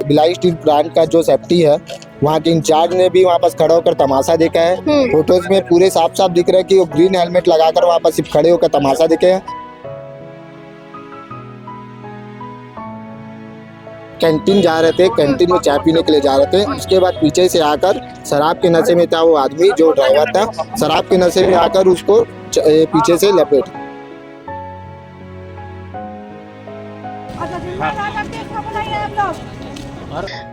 Bhilai steel plant का जो safety है, वहाँ के इंचार्ज ने भी वहाँ पास खड़ा होकर तमाशा देखा है। फोटोज में पूरे साफ साफ दिख रहा है कि वो ग्रीन हेलमेट लगाकर वहाँ पास सिर्फ खड़े होकर तमाशा देखे हैं। कैंटीन जा रहे थे, कैंटीन में चाय पीने के लिए जा रहे थे। उसके बाद पीछे से आकर शराब के नशे में था वो आदमी जो ड्राइवर था, शराब के नशे में आकर उसको पीछे से लपेट।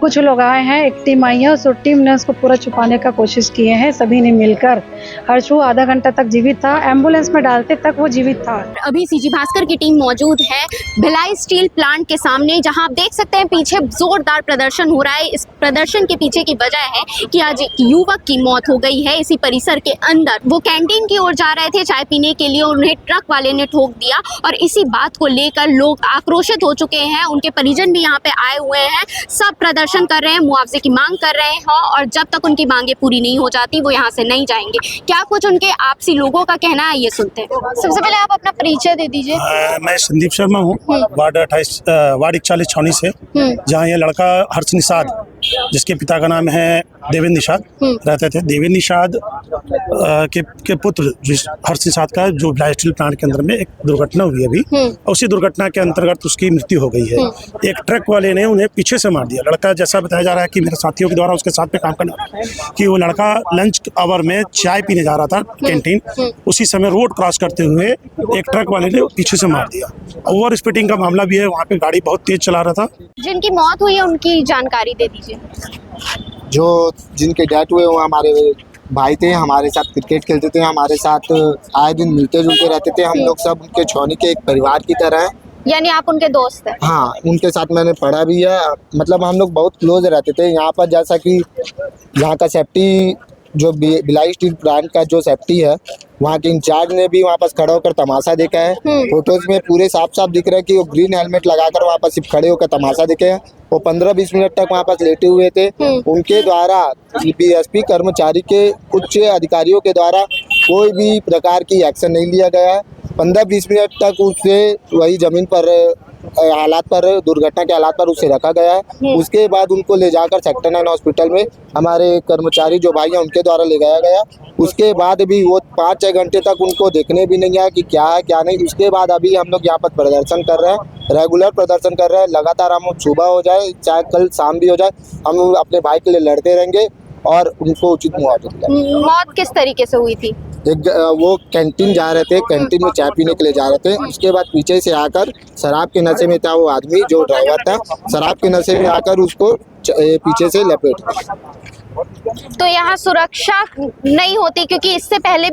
कुछ लोग आए हैं, एक टीम आई है, उस टीम ने उसको पूरा छुपाने का कोशिश किए हैं। सभी ने मिलकर हर्षू आधा घंटा तक जीवित था, एम्बुलेंस में डालते तक वो जीवित था। अभी सीजी भास्कर की टीम मौजूद है भिलाई स्टील प्लांट के सामने, जहां आप देख सकते हैं पीछे जोरदार प्रदर्शन हो रहा है। इस प्रदर्शन के पीछे की वजह है कि आज एक युवक की मौत हो गई है इसी परिसर के अंदर। वो कैंटीन की ओर जा रहे थे चाय पीने के लिए, उन्हें ट्रक वाले ने ठोक दिया और इसी बात को लेकर लोग आक्रोशित हो चुके हैं। उनके परिजन भी यहाँ पे आए हुए हैं, सब प्रदर्शन कर रहे हैं, मुआवजे की मांग कर रहे हैं और जब तक उनकी मांगे पूरी नहीं हो जाती वो यहाँ से नहीं जाएंगे। क्या कुछ उनके आपसी लोगों का कहना है, ये सुनते हैं। सबसे पहले आप अपना परिचय दे दीजिए। मैं संदीप शर्मा हूँ, वार्ड 28 वार्ड 41 छावनी से, जहाँ ये लड़का हर्ष निषाद, जिसके पिता का नाम है देवेंद्र निषाद, रहते थे। देवेंद्र निषाद के पुत्र हर्ष निषाद का जो भिलाई स्टील प्लांट के अंदर में एक दुर्घटना हुई अभी, उसी दुर्घटना के अंतर्गत उसकी मृत्यु हो गई है। एक ट्रक वाले ने उन्हें पीछे से मार दिया। लड़का, जैसा बताया जा रहा है कि मेरे साथियों के द्वारा उसके साथ में काम करना कि वो लड़का लंच आवर में चाय पीने जा रहा था कैंटीन, उसी समय रोड क्रॉस करते हुए एक ट्रक वाले ने पीछे से मार दिया। ओवर स्पीडिंग का मामला भी है, वहाँ पे गाड़ी बहुत तेज चला रहा था। जिनकी मौत हुई है उनकी जानकारी दे दीजिए। जो जिनके डेथ हुए वो हमारे भाई थे, हमारे साथ क्रिकेट खेलते थे, हमारे साथ आए दिन मिलते जुलते रहते थे। हम लोग सब उनके छावनी के एक परिवार की तरह हैं। यानी आप उनके दोस्त हैं? हाँ, उनके साथ मैंने पढ़ा भी है, मतलब हम लोग बहुत क्लोज रहते थे। यहाँ पर जैसा कि यहाँ का सेफ्टी, जो भिलाई स्टील प्लांट का जो सेफ्टी है, वहाँ के इंचार्ज ने भी वहाँ पास खड़ा होकर तमाशा देखा है। फोटोज में पूरे साफ साफ दिख रहा है कि वो ग्रीन हेलमेट लगाकर वहाँ पास सिर्फ खड़े होकर तमाशा देखे हैं। वो 15-20 मिनट तक वहाँ पास लेटे हुए थे। उनके द्वारा बीएसपी कर्मचारी के उच्च अधिकारियों के द्वारा कोई भी प्रकार की एक्शन नहीं लिया गया है। 15-20 मिनट तक उसे वही जमीन पर हालात पर, दुर्घटना के हालात पर उसे रखा गया है। उसके बाद उनको ले जाकर सेक्टर 9 हॉस्पिटल में हमारे कर्मचारी जो भाई हैं उनके द्वारा ले जाया गया। उसके बाद भी वो 5-6 घंटे तक उनको देखने भी नहीं आया कि क्या है क्या नहीं। उसके बाद अभी हम लोग यहाँ पर प्रदर्शन कर रहे हैं, रेगुलर प्रदर्शन कर रहे हैं। लगातार हम सुबह हो जाए चाहे कल शाम भी हो जाए, हम अपने भाई के लिए लड़ते रहेंगे और उनको उचित मुआवजा दिलाएंगे। मौत किस तरीके से हुई थी? वो कैंटीन जा रहे थे, कैंटीन में चाय पीने के लिए जा रहे थे। उसके बाद पीछे से आकर शराब के नशे में था वो आदमी जो ड्राइवर था, शराब के नशे में आकर उसको पीछे से लपेट दिया। तो यहाँ सुरक्षा नहीं होती, क्योंकि इससे पहले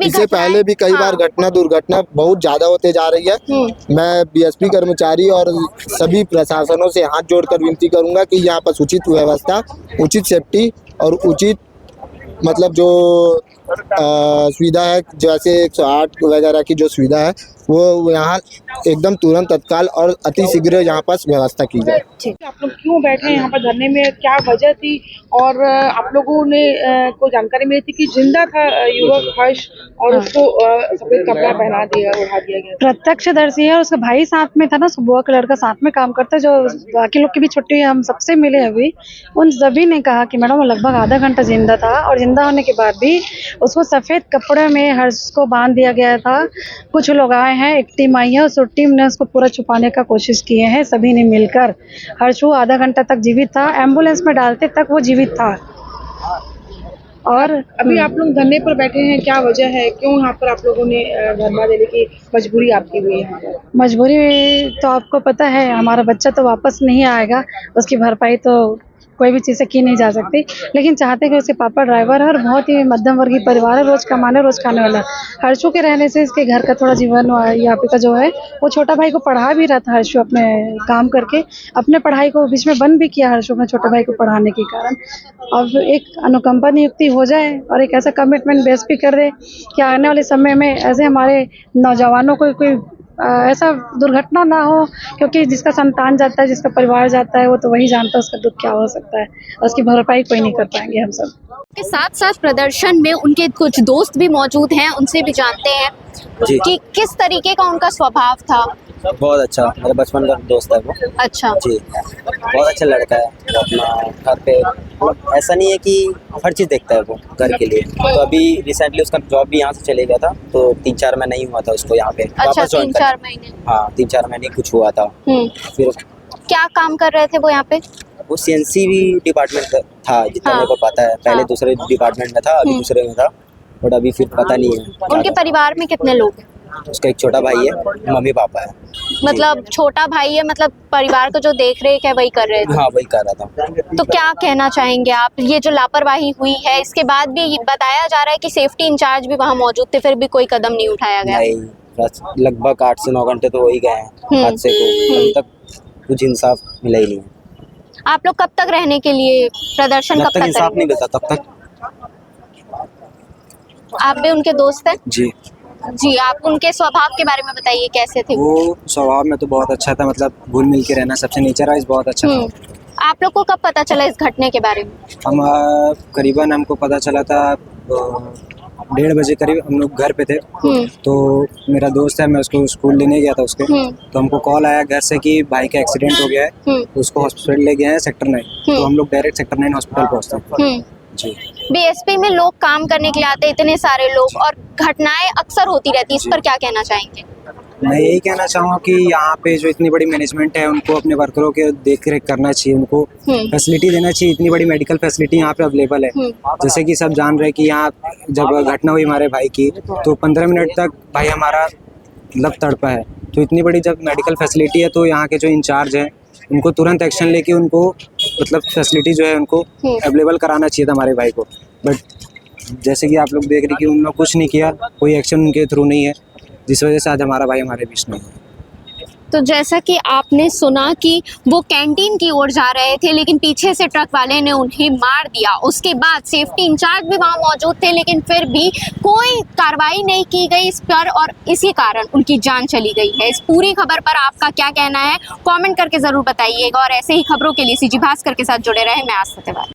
भी कई बार दुर्घटना बहुत ज्यादा होते जा रही है। मैं बीएसपी कर्मचारी और सभी प्रशासनों से हाथ जोड़कर विनती करूंगा कि यहाँ पर उचित व्यवस्था, उचित सेफ्टी और उचित मतलब जो सुविधा है, जैसे 108 वगैरह की जो सुविधा है वो यहाँ एकदम तुरंत तत्काल और अति शीघ्र यहाँ पर व्यवस्था की जाए। आप लोग क्यों बैठे हैं यहाँ पर धरने में, क्या वजह थी? और आप लोगों ने को जानकारी मिली थी कि जिंदा था युवक हर्ष और उसको सफेद कपड़ा पहना दिया, उड़ा दिया गया। प्रत्यक्षदर्शी है, उसका भाई साथ में था ना, सुबह का लड़का साथ में काम करता है, जो बाकी लोग की भी छुट्टी है। हम सबसे मिले अभी, उन सभी ने कहा कि मैडम वो लगभग आधा घंटा जिंदा था और जिंदा होने के बाद भी उसको सफेद कपड़े में हर्ष को बांध दिया गया था। कुछ लोग आए हैं, एक टीम आई है, उस टीम ने उसको पूरा छुपाने का कोशिश किए हैं। सभी ने मिलकर हर्षू आधा घंटा तक जीवित था, एम्बुलेंस में डालते तक वो जीवित था। और अभी आप लोग धरने पर बैठे हैं, क्या वजह है, क्यों यहाँ पर आप लोगों ने धरना देने की मजबूरी आपकी हुई है? मजबूरी तो आपको पता है, हमारा बच्चा तो वापस नहीं आएगा, उसकी भरपाई तो कोई भी चीज़ से की नहीं जा सकती, लेकिन चाहते हैं कि उसके पापा ड्राइवर है और बहुत ही मध्यम वर्गीय परिवार है, रोज कमाने रोज खाने वाला। हर्षू के रहने से इसके घर का थोड़ा जीवन यापिका जो है वो छोटा भाई को पढ़ा भी रहा था। हर्षू अपने काम करके अपने पढ़ाई को बीच में बंद भी किया हर्षू अपने छोटे भाई को पढ़ाने के कारण। अब एक अनुकंपा नियुक्ति हो जाए और एक ऐसा कमिटमेंट बेस भी कर दे कि आने वाले समय में ऐसे हमारे नौजवानों को कोई ऐसा दुर्घटना ना हो, क्योंकि जिसका संतान जाता है, जिसका परिवार जाता है, वो तो वही जानता है उसका दुख क्या हो सकता है। उसकी भरपाई कोई नहीं कर पाएंगे हम सब। के साथ साथ प्रदर्शन में उनके कुछ दोस्त भी मौजूद हैं, उनसे भी जानते हैं जी। कि किस तरीके का उनका स्वभाव था। बहुत अच्छा, मेरा बचपन का दोस्त है वो। अच्छा। जी, बहुत अच्छा लड़का है। वो अपना घर पे मतलब ऐसा नहीं है कि हर चीज़ देखता है वो घर के लिए। तो अभी रिसेंटली उसका जॉब भी यहाँ से चले गया था, तो 3-4 महीना ही हुआ था उसको यहाँ पे अच्छा, वापस join 3-4 करने। महीने। हाँ, 3-4 महीने कुछ हुआ था। फिर क्या काम कर रहे थे वो यहाँ पे? वो CNC भी डिपार्टमेंट था जितना हाँ। मेरे को पता है। पहले हाँ। दूसरे डिपार्टमेंट में था, अभी दूसरे में था, बट अभी फिर पता नहीं है। उनके परिवार में कितने लोग हैं? उसका एक छोटा भाई है, मम्मी पापा है। मतलब छोटा भाई है, मतलब परिवार को जो देख रेख है वही कर रहे थे। हाँ, वही कर रहा था। तो क्या कहना चाहेंगे आप, ये जो लापरवाही हुई है इसके बाद भी बताया जा रहा है कि सेफ्टी इंचार्ज भी वहाँ मौजूद थे, फिर भी कोई कदम नहीं उठाया गया। नहीं, बस लगभग 8 से 9 घंटे तो हो ही गए हैं हादसे को, अभी तक कुछ इंसाफ मिला ही नहीं है। आप लोग कब तक रहने के लिए प्रदर्शन जब कब तक तक इंसाफ करेंगे? नहीं मिलता तब तक। आप भी उनके दोस्त हैं? जी, जी, आप उनके स्वभाव के बारे में बताइए, कैसे थे वो? वो स्वभाव में तो बहुत अच्छा था, मतलब घुल मिल के रहना, सबसे नेचर वाइज बहुत अच्छा था। आप लोग को कब पता चला इस घटने के बारे में? हम करीबन हमको पता चला था 1:30 बजे करीब, हम लोग घर पे थे। तो मेरा दोस्त है, मैं उसको स्कूल लेने गया था उसके। तो हमको कॉल आया घर से कि भाई का एक्सीडेंट हो गया है, तो उसको हॉस्पिटल ले गए हैं सेक्टर 9। तो हम लोग डायरेक्ट सेक्टर 9 हॉस्पिटल पहुँचते। जी, बीएसपी में लोग काम करने के लिए आते हैं, इतने सारे लोग, और घटनाएं अक्सर होती रहती है, इस पर क्या कहना चाहेंगे? मैं यही कहना चाहूँगा कि यहाँ पे जो इतनी बड़ी मैनेजमेंट है, उनको अपने वर्करों के देख रेख करना चाहिए, उनको फैसिलिटी देना चाहिए। इतनी बड़ी मेडिकल फैसिलिटी यहाँ पे अवेलेबल है। जैसे कि सब जान रहे हैं कि यहाँ जब घटना हुई हमारे भाई की, तो 15 मिनट तक भाई हमारा मतलब तड़पा है। तो इतनी बड़ी जब मेडिकल फैसिलिटी है, तो यहाँ के जो इंचार्ज हैं उनको तुरंत एक्शन लेके उनको मतलब फैसिलिटी जो है उनको अवेलेबल कराना चाहिए था हमारे भाई को। बट जैसे कि आप लोग देख रहे हैं कि उन्होंने कुछ नहीं किया, कोई एक्शन उनके थ्रू नहीं है, जिस वजह से आज हमारा भाई हमारे बीच नहीं है। तो जैसा कि आपने सुना कि वो कैंटीन की ओर जा रहे थे, लेकिन पीछे से ट्रक वाले ने उन्हें मार दिया। उसके बाद सेफ्टी इंचार्ज भी वहां मौजूद थे, लेकिन फिर भी कोई कार्रवाई नहीं की गई इस पर, और इसी कारण उनकी जान चली गई है। इस पूरी खबर पर आपका क्या कहना है, कमेंट करके ज़रूर बताइएगा। और ऐसे ही खबरों के लिए CG भास्कर के साथ जुड़े रहे। मैं आस्था तिवारी।